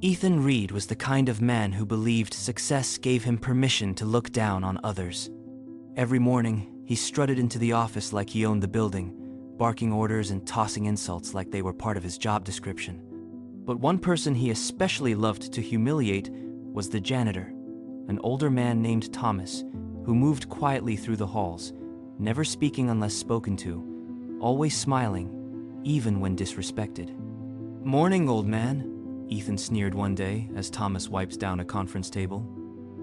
Ethan Reed was the kind of man who believed success gave him permission to look down on others. Every morning, he strutted into the office like he owned the building, barking orders and tossing insults like they were part of his job description. But one person he especially loved to humiliate was the janitor, an older man named Thomas, who moved quietly through the halls, never speaking unless spoken to, always smiling, even when disrespected. "Morning, old man," Ethan sneered one day as Thomas wipes down a conference table.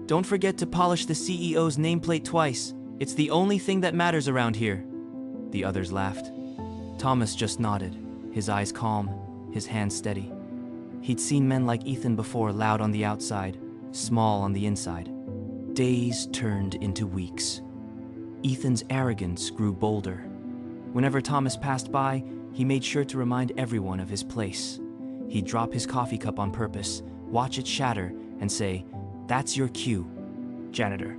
"Don't forget to polish the CEO's nameplate twice. It's the only thing that matters around here." The others laughed. Thomas just nodded, his eyes calm, his hands steady. He'd seen men like Ethan before, loud on the outside, small on the inside. Days turned into weeks. Ethan's arrogance grew bolder. Whenever Thomas passed by, he made sure to remind everyone of his place. He'd drop his coffee cup on purpose, watch it shatter, and say, "That's your cue, janitor."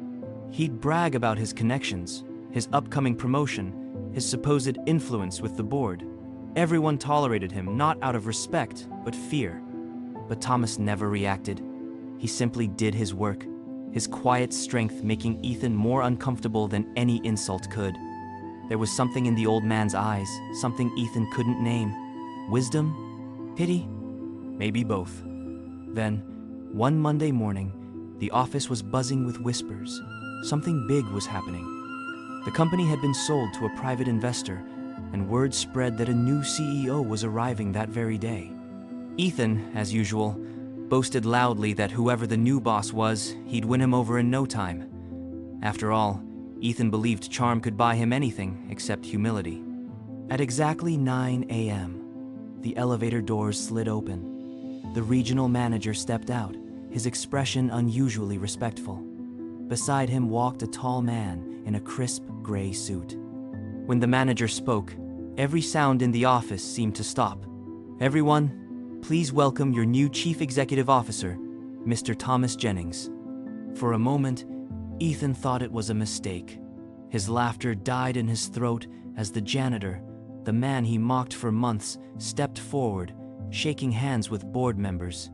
He'd brag about his connections, his upcoming promotion, his supposed influence with the board. Everyone tolerated him, not out of respect, but fear. But Thomas never reacted. He simply did his work, his quiet strength making Ethan more uncomfortable than any insult could. There was something in the old man's eyes, something Ethan couldn't name. Wisdom? Pity? Maybe both. Then, one Monday morning, the office was buzzing with whispers. Something big was happening. The company had been sold to a private investor, and word spread that a new CEO was arriving that very day. Ethan, as usual, boasted loudly that whoever the new boss was, he'd win him over in no time. After all, Ethan believed charm could buy him anything except humility. At exactly 9 a.m., the elevator doors slid open. The regional manager stepped out, his expression unusually respectful. Beside him walked a tall man in a crisp gray suit. When the manager spoke, every sound in the office seemed to stop. "Everyone, please welcome your new Chief Executive Officer, Mr. Thomas Jennings." For a moment, Ethan thought it was a mistake. His laughter died in his throat as the janitor, the man he mocked for months, stepped forward, shaking hands with board members.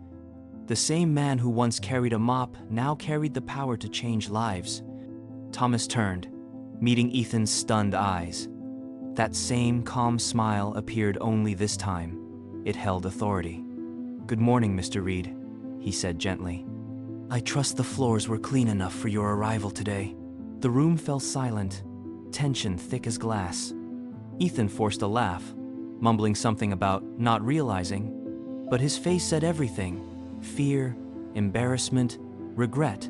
The same man who once carried a mop now carried the power to change lives. Thomas turned, meeting Ethan's stunned eyes. That same calm smile appeared only this time. It held authority. "Good morning, Mr. Reed," he said gently. "I trust the floors were clean enough for your arrival today." The room fell silent, tension thick as glass. Ethan forced a laugh, mumbling something about not realizing, but his face said everything: fear, embarrassment, regret.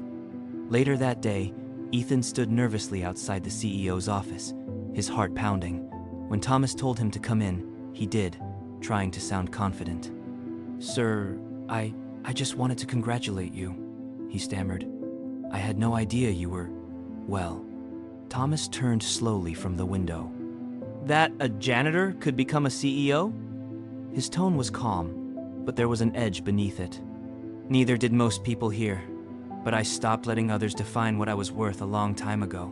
Later that day, Ethan stood nervously outside the CEO's office, his heart pounding. When Thomas told him to come in, he did, trying to sound confident. "Sir, I just wanted to congratulate you," he stammered. "I had no idea you were, well." Thomas turned slowly from the window. "That a janitor could become a CEO?" His tone was calm, but there was an edge beneath it. "Neither did most people here, but I stopped letting others define what I was worth a long time ago."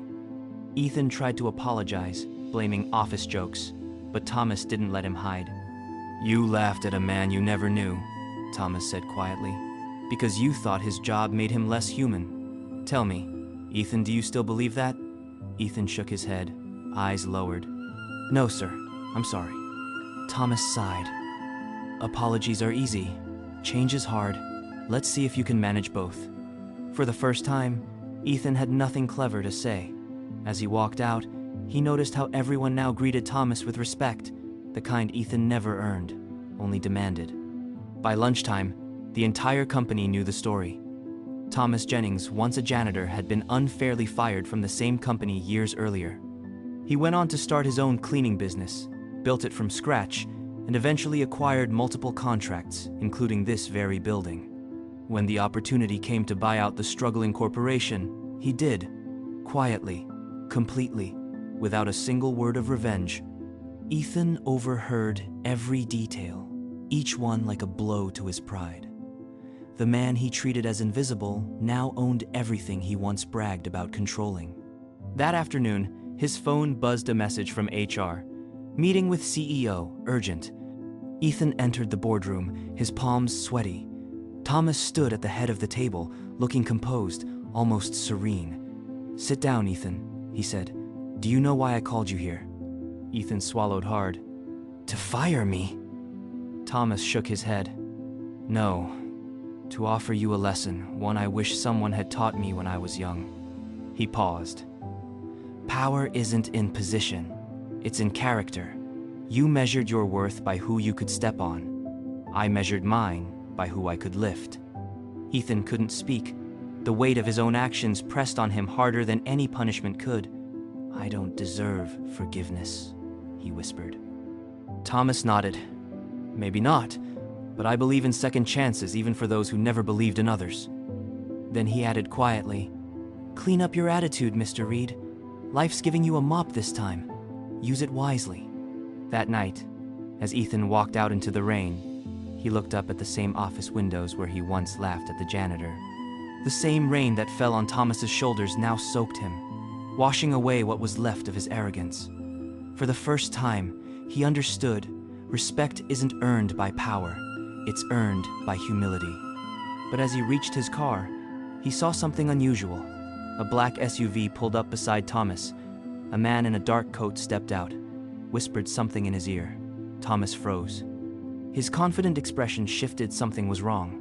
Ethan tried to apologize, blaming office jokes, but Thomas didn't let him hide. "You laughed at a man you never knew," Thomas said quietly, "because you thought his job made him less human. Tell me, Ethan, do you still believe that?" Ethan shook his head, eyes lowered. "No, sir. I'm sorry." Thomas sighed. "Apologies are easy. Change is hard. Let's see if you can manage both." For the first time, Ethan had nothing clever to say. As he walked out, he noticed how everyone now greeted Thomas with respect, the kind Ethan never earned, only demanded. By lunchtime, the entire company knew the story. Thomas Jennings, once a janitor, had been unfairly fired from the same company years earlier. He went on to start his own cleaning business, built it from scratch, and eventually acquired multiple contracts, including this very building. When the opportunity came to buy out the struggling corporation, he did, quietly, completely, without a single word of revenge. Ethan overheard every detail, each one like a blow to his pride. The man he treated as invisible now owned everything he once bragged about controlling. That afternoon, his phone buzzed a message from HR. "Meeting with CEO, urgent." Ethan entered the boardroom, his palms sweaty. Thomas stood at the head of the table, looking composed, almost serene. "Sit down, Ethan," he said. "Do you know why I called you here?" Ethan swallowed hard. "To fire me?" Thomas shook his head. "No. To offer you a lesson, one I wish someone had taught me when I was young." He paused. "Power isn't in position. It's in character. You measured your worth by who you could step on. I measured mine by who I could lift." Ethan couldn't speak. The weight of his own actions pressed on him harder than any punishment could. "I don't deserve forgiveness," he whispered. Thomas nodded. "Maybe not, but I believe in second chances even for those who never believed in others." Then he added quietly, "Clean up your attitude, Mr. Reed. Life's giving you a mop this time. Use it wisely." That night, as Ethan walked out into the rain, he looked up at the same office windows where he once laughed at the janitor. The same rain that fell on Thomas's shoulders now soaked him, washing away what was left of his arrogance. For the first time, he understood respect isn't earned by power, it's earned by humility. But as he reached his car, he saw something unusual. A black SUV pulled up beside Thomas. A man in a dark coat stepped out, whispered something in his ear. Thomas froze. His confident expression shifted. Something was wrong.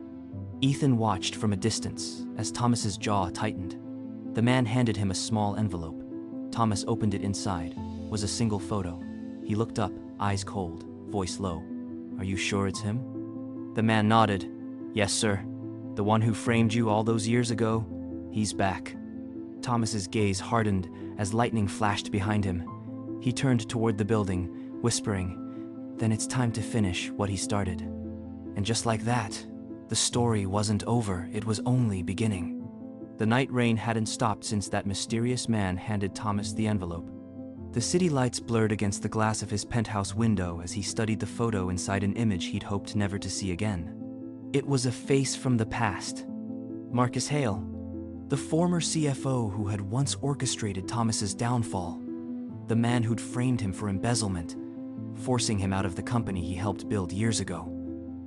Ethan watched from a distance as Thomas's jaw tightened. The man handed him a small envelope. Thomas opened it. Inside was a single photo. He looked up, eyes cold, voice low. "Are you sure it's him?" The man nodded. "Yes, sir. The one who framed you all those years ago, he's back." Thomas's gaze hardened as lightning flashed behind him. He turned toward the building, whispering, "Then it's time to finish what he started." And just like that, the story wasn't over, it was only beginning. The night rain hadn't stopped since that mysterious man handed Thomas the envelope. The city lights blurred against the glass of his penthouse window as he studied the photo inside an image he'd hoped never to see again. It was a face from the past. Marcus Hale, the former CFO who had once orchestrated Thomas's downfall. The man who'd framed him for embezzlement, forcing him out of the company he helped build years ago.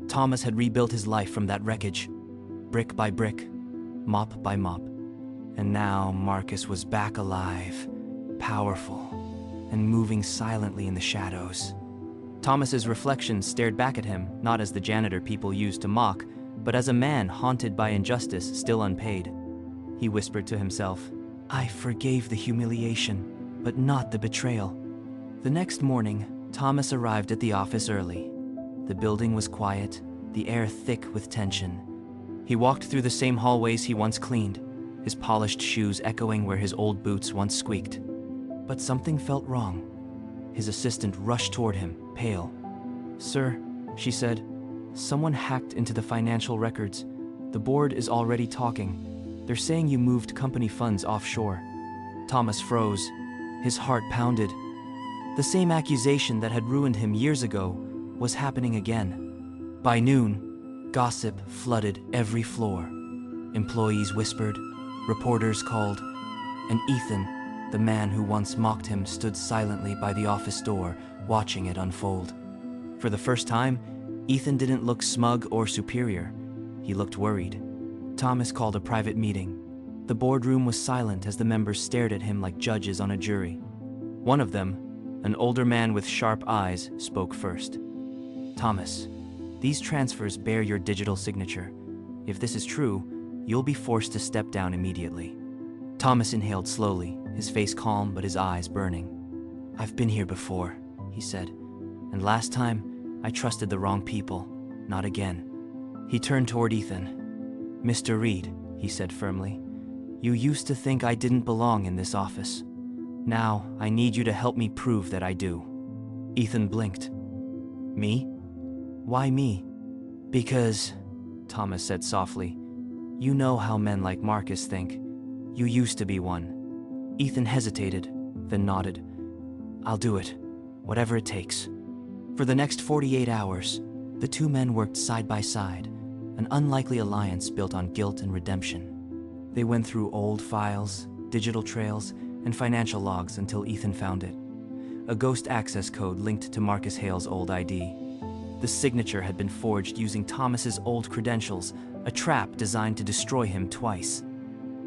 Thomas had rebuilt his life from that wreckage, brick by brick, mop by mop. And now Marcus was back alive, powerful, and moving silently in the shadows. Thomas's reflection stared back at him, not as the janitor people used to mock, but as a man haunted by injustice still unpaid. He whispered to himself, "I forgave the humiliation, but not the betrayal." The next morning, Thomas arrived at the office early. The building was quiet, the air thick with tension. He walked through the same hallways he once cleaned, his polished shoes echoing where his old boots once squeaked. But something felt wrong. His assistant rushed toward him, pale. "Sir," she said, "someone hacked into the financial records. The board is already talking. They're saying you moved company funds offshore." Thomas froze. His heart pounded. The same accusation that had ruined him years ago was happening again. By noon, gossip flooded every floor. Employees whispered, reporters called, and Ethan, the man who once mocked him, stood silently by the office door, watching it unfold. For the first time, Ethan didn't look smug or superior. He looked worried. Thomas called a private meeting. The boardroom was silent as the members stared at him like judges on a jury. One of them, an older man with sharp eyes, spoke first. "Thomas, these transfers bear your digital signature. If this is true, you'll be forced to step down immediately." Thomas inhaled slowly, his face calm but his eyes burning. "I've been here before," he said, "and last time I trusted the wrong people. Not again." He turned toward Ethan. "Mr. Reed," he said firmly, "you used to think I didn't belong in this office. Now I need you to help me prove that I do." Ethan blinked. "Me? Why me?" "Because," Thomas said softly, "you know how men like Marcus think. You used to be one." Ethan hesitated, then nodded. "I'll do it, whatever it takes." For the next 48 hours, the two men worked side by side, an unlikely alliance built on guilt and redemption. They went through old files, digital trails, and financial logs until Ethan found it. A ghost access code linked to Marcus Hale's old ID. The signature had been forged using Thomas's old credentials, a trap designed to destroy him twice.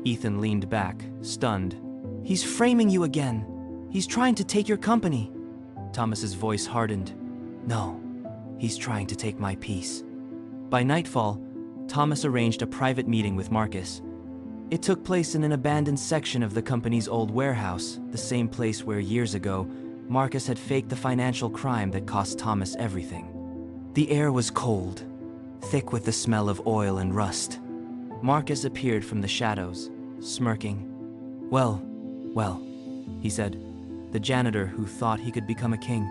Ethan leaned back, stunned. "He's framing you again. He's trying to take your company." Thomas's voice hardened. "No, he's trying to take my peace." By nightfall, Thomas arranged a private meeting with Marcus. It took place in an abandoned section of the company's old warehouse, the same place where years ago, Marcus had faked the financial crime that cost Thomas everything. The air was cold, thick with the smell of oil and rust. Marcus appeared from the shadows, smirking. Well, he said, the janitor who thought he could become a king.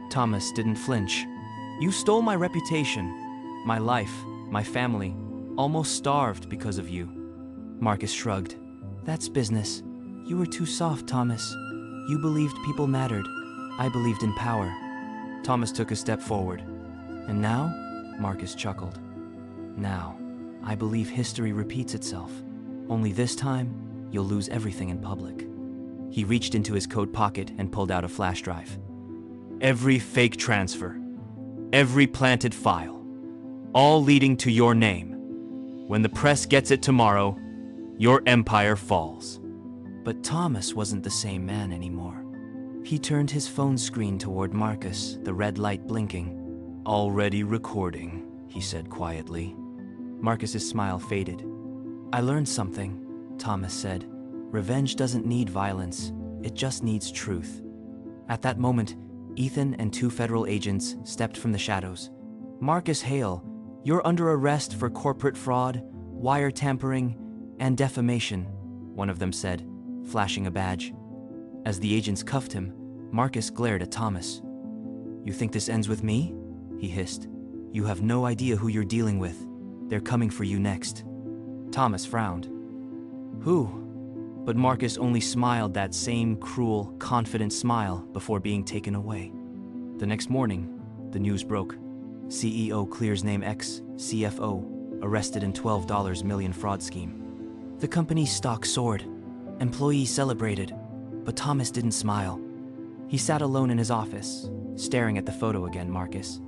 Thomas didn't flinch. "You stole my reputation, my life, my family, almost starved because of you." Marcus shrugged. "That's business. You were too soft, Thomas. You believed people mattered. I believed in power." Thomas took a step forward. "And now?" Marcus chuckled. "Now, I believe history repeats itself. Only this time, you'll lose everything in public." He reached into his coat pocket and pulled out a flash drive. "Every fake transfer, every planted file, all leading to your name. When the press gets it tomorrow, your empire falls." But Thomas wasn't the same man anymore. He turned his phone screen toward Marcus, the red light blinking. "Already recording," he said quietly. Marcus's smile faded. "I learned something," Thomas said. "Revenge doesn't need violence, it just needs truth." At that moment, Ethan and 2 federal agents stepped from the shadows. "Marcus Hale, you're under arrest for corporate fraud, wire tampering, and defamation," one of them said, flashing a badge. As the agents cuffed him, Marcus glared at Thomas. "You think this ends with me?" he hissed. "You have no idea who you're dealing with. They're coming for you next." Thomas frowned. "Who?" But Marcus only smiled that same cruel, confident smile before being taken away. The next morning, the news broke. CEO clears name X, CFO, arrested in $12 million fraud scheme. The company's stock soared. Employees celebrated, but Thomas didn't smile. He sat alone in his office, staring at the photo again, Marcus,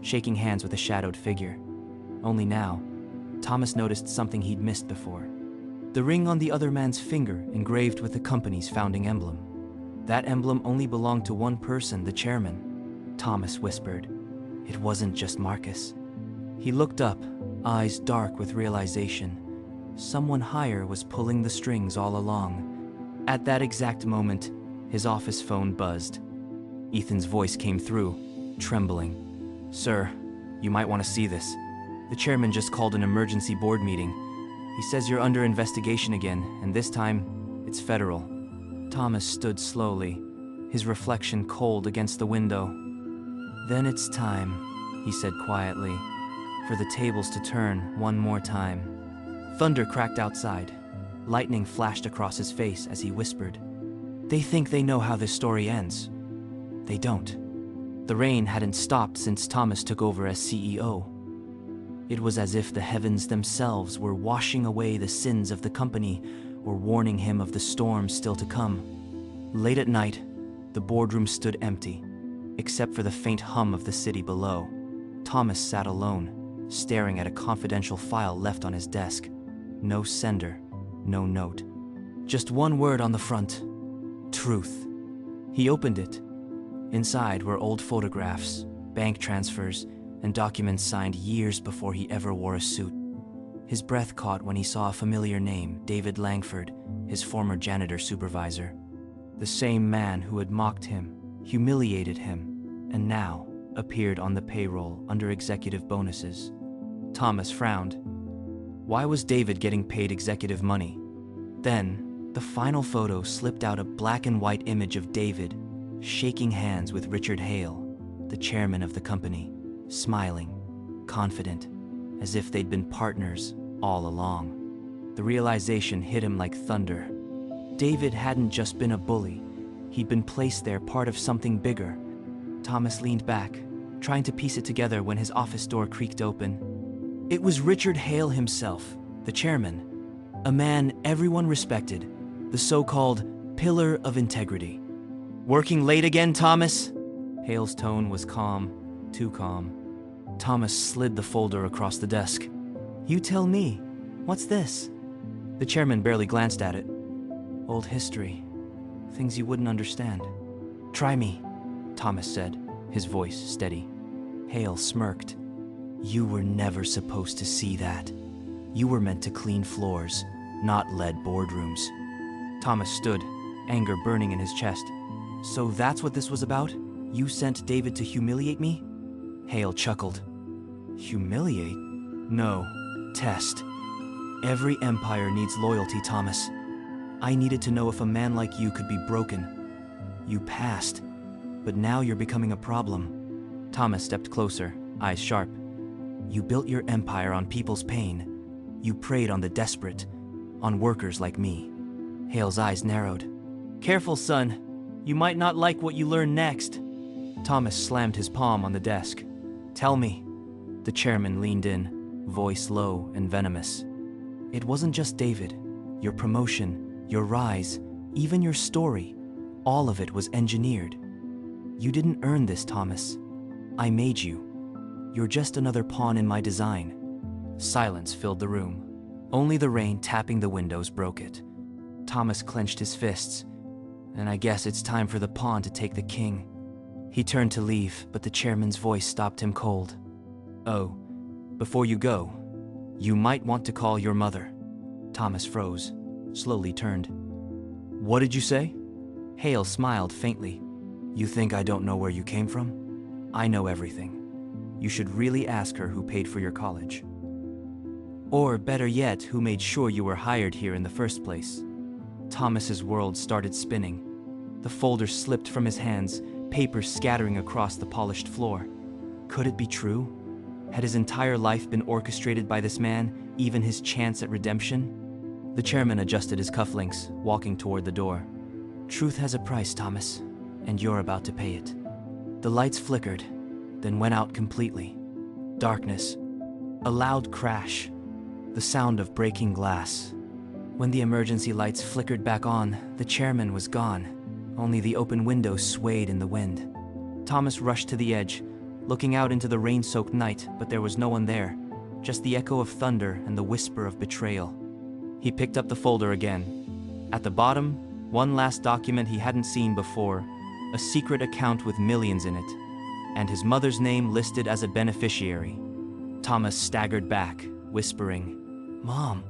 shaking hands with a shadowed figure. Only now, Thomas noticed something he'd missed before. The ring on the other man's finger engraved with the company's founding emblem. That emblem only belonged to one person, the chairman. Thomas whispered. It wasn't just Marcus. He looked up, eyes dark with realization. Someone higher was pulling the strings all along. At that exact moment, his office phone buzzed. Ethan's voice came through, trembling. "Sir, you might want to see this. The chairman just called an emergency board meeting. He says you're under investigation again, and this time, it's federal." Thomas stood slowly, his reflection cold against the window. "Then it's time," he said quietly, "for the tables to turn one more time." Thunder cracked outside. Lightning flashed across his face as he whispered. "They think they know how this story ends. They don't." The rain hadn't stopped since Thomas took over as CEO. It was as if the heavens themselves were washing away the sins of the company or warning him of the storm still to come. Late at night, the boardroom stood empty, except for the faint hum of the city below. Thomas sat alone, staring at a confidential file left on his desk. No sender, no note. Just one word on the front: truth. He opened it. Inside were old photographs, bank transfers, and documents signed years before he ever wore a suit. His breath caught when he saw a familiar name, David Langford, his former janitor supervisor. The same man who had mocked him, humiliated him, and now appeared on the payroll under executive bonuses. Thomas frowned. Why was David getting paid executive money? Then, the final photo slipped out a black and white image of David, shaking hands with Richard Hale, the chairman of the company, smiling, confident, as if they'd been partners all along. The realization hit him like thunder. David hadn't just been a bully. He'd been placed there part of something bigger. Thomas leaned back, trying to piece it together when his office door creaked open. It was Richard Hale himself, the chairman, a man everyone respected, the so-called pillar of integrity. "Working late again, Thomas?" Hale's tone was calm, too calm. Thomas slid the folder across the desk. You tell me. What's this? The chairman barely glanced at it. Old history. Things you wouldn't understand. Try me, Thomas said, his voice steady. Hale smirked. You were never supposed to see that. You were meant to clean floors, not lead boardrooms. Thomas stood, anger burning in his chest. So that's what this was about? You sent David to humiliate me? Hale chuckled. Humiliate? No, test. Every empire needs loyalty, Thomas. I needed to know if a man like you could be broken. You passed, but now you're becoming a problem. Thomas stepped closer, eyes sharp. You built your empire on people's pain. You preyed on the desperate, on workers like me. Hale's eyes narrowed. Careful, son. You might not like what you learn next. Thomas slammed his palm on the desk. Tell me. The chairman leaned in, voice low and venomous. It wasn't just David. Your promotion, your rise, even your story, all of it was engineered. You didn't earn this, Thomas. I made you. You're just another pawn in my design. Silence filled the room. Only the rain tapping the windows broke it. Thomas clenched his fists. And I guess it's time for the pawn to take the king. He turned to leave, but the chairman's voice stopped him cold. Oh, before you go, you might want to call your mother. Thomas froze, slowly turned. What did you say? Hale smiled faintly. You think I don't know where you came from? I know everything. You should really ask her who paid for your college. Or better yet, who made sure you were hired here in the first place. Thomas's world started spinning. The folder slipped from his hands, papers scattering across the polished floor. Could it be true? Had his entire life been orchestrated by this man, even his chance at redemption? The chairman adjusted his cufflinks, walking toward the door. Truth has a price, Thomas, and you're about to pay it. The lights flickered, then went out completely. Darkness. A loud crash. The sound of breaking glass. When the emergency lights flickered back on, the chairman was gone. Only the open window swayed in the wind. Thomas rushed to the edge, looking out into the rain-soaked night, but there was no one there, just the echo of thunder and the whisper of betrayal. He picked up the folder again. At the bottom, one last document he hadn't seen before, a secret account with millions in it, and his mother's name listed as a beneficiary. Thomas staggered back, whispering, Mom,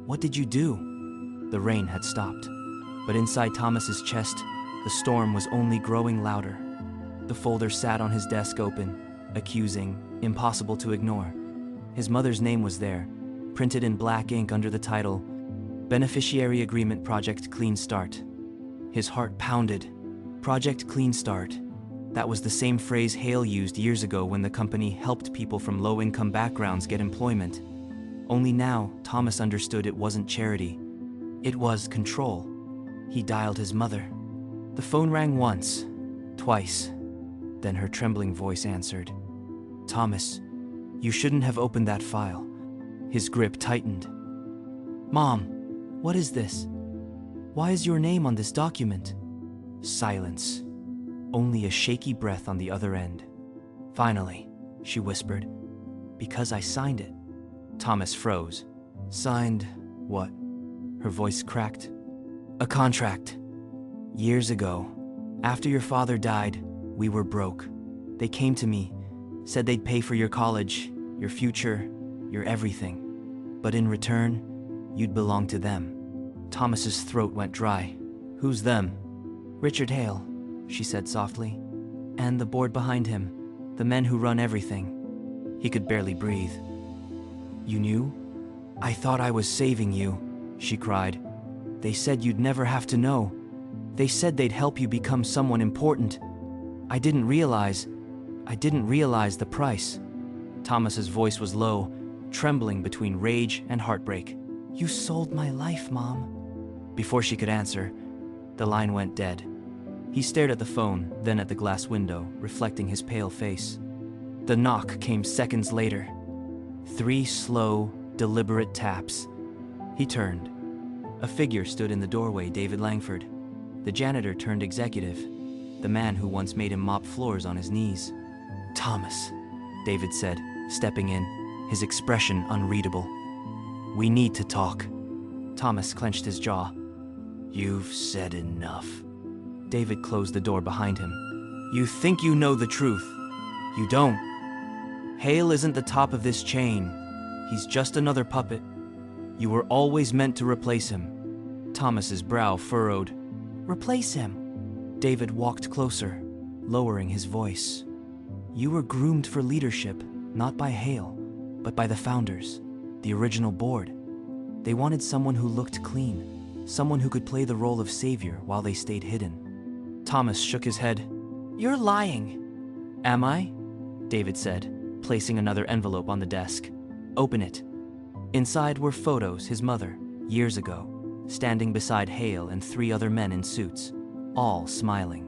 what did you do? The rain had stopped, but inside Thomas's chest, the storm was only growing louder. The folder sat on his desk open, accusing, impossible to ignore. His mother's name was there, printed in black ink under the title, Beneficiary Agreement Project Clean Start. His heart pounded. Project Clean Start. That was the same phrase Hale used years ago when the company helped people from low-income backgrounds get employment. Only now, Thomas understood it wasn't charity. It was control. He dialed his mother. The phone rang once, twice. Then her trembling voice answered. Thomas, you shouldn't have opened that file. His grip tightened. Mom, what is this? Why is your name on this document? Silence. Only a shaky breath on the other end. Finally, she whispered, because I signed it. Thomas froze. Signed what? Her voice cracked. A contract. Years ago, after your father died, we were broke. They came to me, said they'd pay for your college, your future, your everything. But in return, you'd belong to them. Thomas's throat went dry. Who's them? Richard Hale, she said softly. And the board behind him, the men who run everything. He could barely breathe. You knew? I thought I was saving you, she cried. They said you'd never have to know. They said they'd help you become someone important. I didn't realize the price. Thomas's voice was low, trembling between rage and heartbreak. You sold my life, Mom. Before she could answer, the line went dead. He stared at the phone, then at the glass window, reflecting his pale face. The knock came seconds later. 3 slow, deliberate taps. He turned. A figure stood in the doorway, David Langford. The janitor turned executive, the man who once made him mop floors on his knees. Thomas, David said, stepping in, his expression unreadable. "We need to talk." Thomas clenched his jaw. "You've said enough." David closed the door behind him. "You think you know the truth. You don't. Hale isn't the top of this chain. He's just another puppet. You were always meant to replace him." Thomas's brow furrowed. "Replace him?" David walked closer, lowering his voice. "You were groomed for leadership, not by Hale, but by the founders, the original board. They wanted someone who looked clean, someone who could play the role of savior while they stayed hidden." Thomas shook his head. "You're lying." "Am I?" David said, placing another envelope on the desk. "Open it." Inside were photos his mother, years ago, standing beside Hale and 3 other men in suits, all smiling.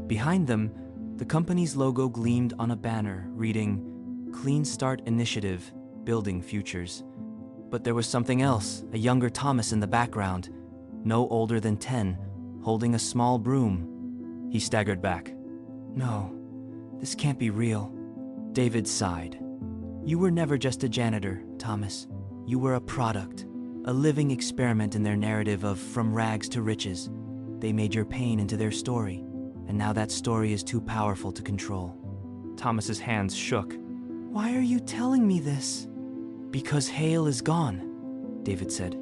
Behind them, the company's logo gleamed on a banner reading, "Clean Start Initiative, Building Futures." But there was something else, a younger Thomas in the background, no older than 10, holding a small broom. He staggered back. "No, this can't be real." David sighed. "You were never just a janitor, Thomas. You were a product, a living experiment in their narrative of from rags to riches. They made your pain into their story, and now that story is too powerful to control." Thomas's hands shook. "Why are you telling me this?" "Because Hale is gone," David said,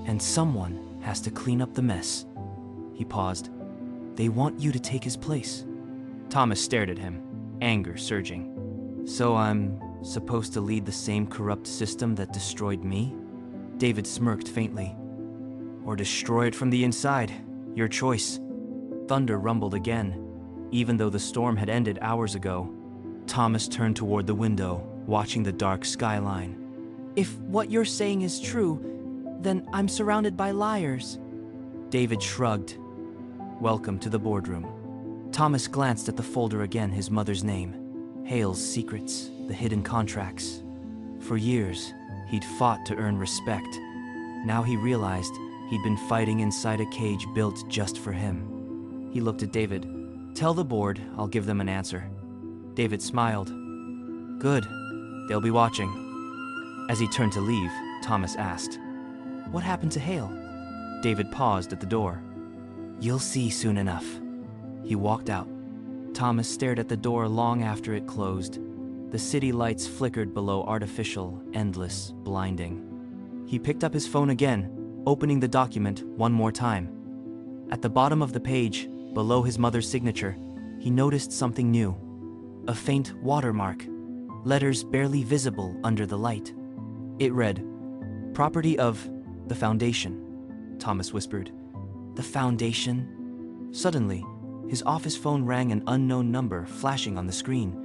"and someone has to clean up the mess." He paused. "They want you to take his place." Thomas stared at him, anger surging. "So I'm supposed to lead the same corrupt system that destroyed me?" David smirked faintly. "Or destroy it from the inside. Your choice." Thunder rumbled again, even though the storm had ended hours ago. Thomas turned toward the window, watching the dark skyline. "If what you're saying is true, then I'm surrounded by liars." David shrugged. "Welcome to the boardroom." Thomas glanced at the folder again, his mother's name. Hale's secrets, the hidden contracts. For years, he'd fought to earn respect. Now he realized he'd been fighting inside a cage built just for him. He looked at David. "Tell the board I'll give them an answer." David smiled. "Good. They'll be watching." As he turned to leave, Thomas asked, "What happened to Hale?" David paused at the door. "You'll see soon enough." He walked out. Thomas stared at the door long after it closed. The city lights flickered below, artificial, endless, blinding. He picked up his phone again, opening the document one more time. At the bottom of the page, below his mother's signature, he noticed something new. A faint watermark, letters barely visible under the light. It read, "Property of the Foundation," Thomas whispered. "The Foundation?" Suddenly, his office phone rang, an unknown number flashing on the screen.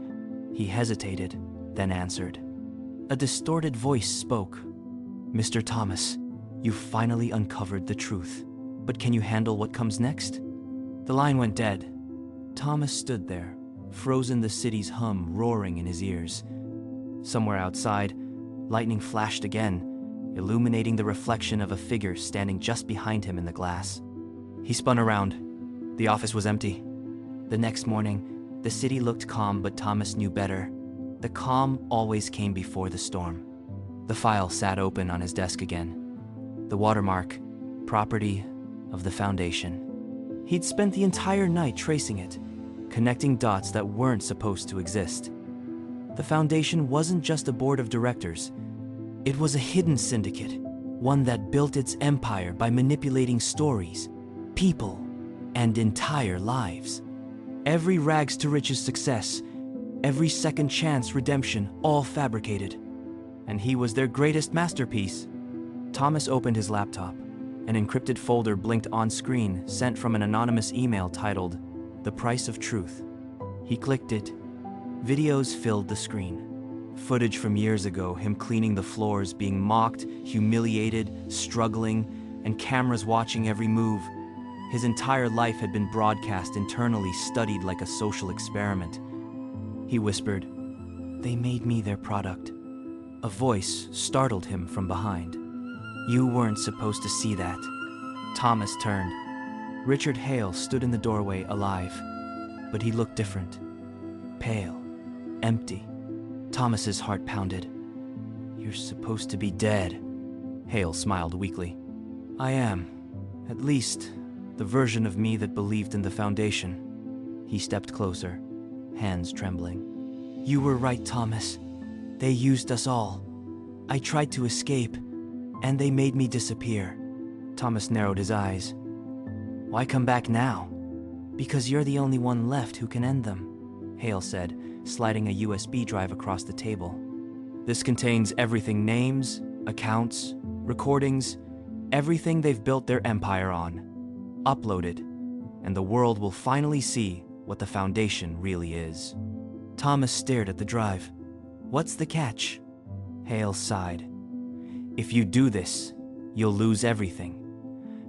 He hesitated, then answered. A distorted voice spoke. "Mr. Thomas, you've finally uncovered the truth. But can you handle what comes next?" The line went dead. Thomas stood there, frozen, the city's hum roaring in his ears. Somewhere outside, lightning flashed again, illuminating the reflection of a figure standing just behind him in the glass. He spun around. The office was empty. The next morning, the city looked calm, but Thomas knew better. The calm always came before the storm. The file sat open on his desk again. The watermark, property of the Foundation. He'd spent the entire night tracing it, connecting dots that weren't supposed to exist. The Foundation wasn't just a board of directors. It was a hidden syndicate, one that built its empire by manipulating stories, people, and entire lives. Every rags to riches success, every second chance redemption, all fabricated. And he was their greatest masterpiece. Thomas opened his laptop. An encrypted folder blinked on screen, sent from an anonymous email titled, "The Price of Truth." He clicked it. Videos filled the screen. Footage from years ago, him cleaning the floors, being mocked, humiliated, struggling, and cameras watching every move. His entire life had been broadcast internally, studied like a social experiment. He whispered, "They made me their product." A voice startled him from behind. "You weren't supposed to see that." Thomas turned. Richard Hale stood in the doorway, alive, but he looked different. Pale, empty. Thomas's heart pounded. "You're supposed to be dead." Hale smiled weakly. "I am. At least, the version of me that believed in the Foundation." He stepped closer, hands trembling. "You were right, Thomas. They used us all. I tried to escape, and they made me disappear." Thomas narrowed his eyes. "Why come back now?" "Because you're the only one left who can end them," Hale said, sliding a USB drive across the table. "This contains everything: names, accounts, recordings, everything they've built their empire on. Upload it, and the world will finally see what the Foundation really is." Thomas stared at the drive. "What's the catch?" Hale sighed. "If you do this, you'll lose everything.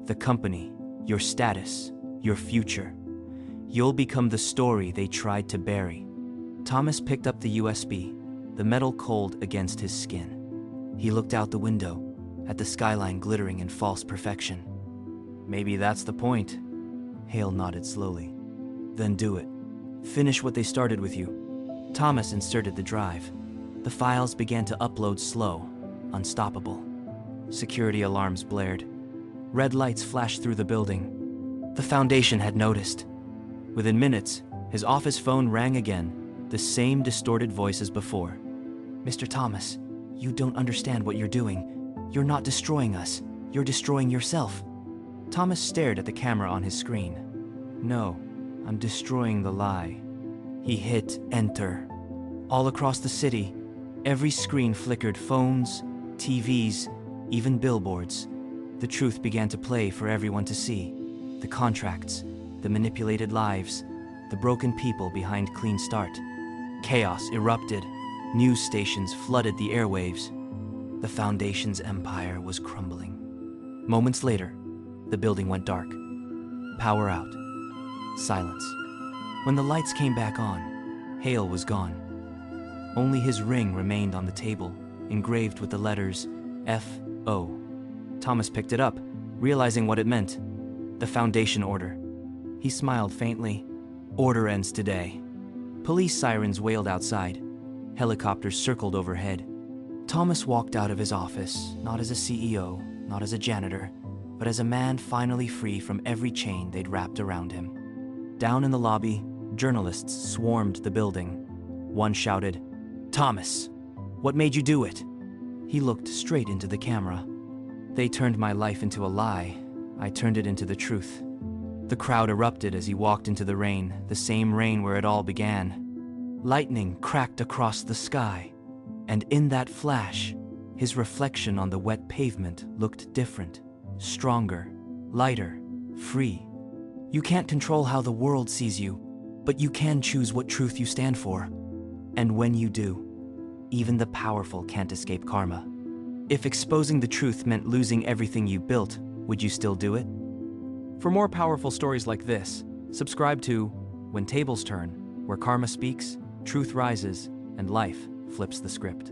The company, your status, your future. You'll become the story they tried to bury." Thomas picked up the USB, the metal cold against his skin. He looked out the window, at the skyline glittering in false perfection. "Maybe that's the point." Hale nodded slowly. "Then do it. Finish what they started with you." Thomas inserted the drive. The files began to upload slow, unstoppable. Security alarms blared. Red lights flashed through the building. The Foundation had noticed. Within minutes, his office phone rang again, the same distorted voice as before. "Mr. Thomas, you don't understand what you're doing. You're not destroying us. You're destroying yourself." Thomas stared at the camera on his screen. "No, I'm destroying the lie." He hit enter. All across the city, every screen flickered: phones, TVs, even billboards. The truth began to play for everyone to see. The contracts, the manipulated lives, the broken people behind Clean Start. Chaos erupted. News stations flooded the airwaves. The Foundation's empire was crumbling. Moments later, the building went dark. Power out. Silence. When the lights came back on, Hale was gone. Only his ring remained on the table, engraved with the letters F.O. Thomas picked it up, realizing what it meant. The Foundation order. He smiled faintly. "Order ends today." Police sirens wailed outside. Helicopters circled overhead. Thomas walked out of his office, not as a CEO, not as a janitor, but as a man finally free from every chain they'd wrapped around him. Down in the lobby, journalists swarmed the building. One shouted, "Thomas, what made you do it?" He looked straight into the camera. "They turned my life into a lie. I turned it into the truth." The crowd erupted as he walked into the rain, the same rain where it all began. Lightning cracked across the sky, and in that flash, his reflection on the wet pavement looked different, stronger, lighter, free. You can't control how the world sees you, but you can choose what truth you stand for. And when you do, even the powerful can't escape karma. If exposing the truth meant losing everything you built, would you still do it? For more powerful stories like this, subscribe to When Tables Turn, where karma speaks, truth rises, and life flips the script.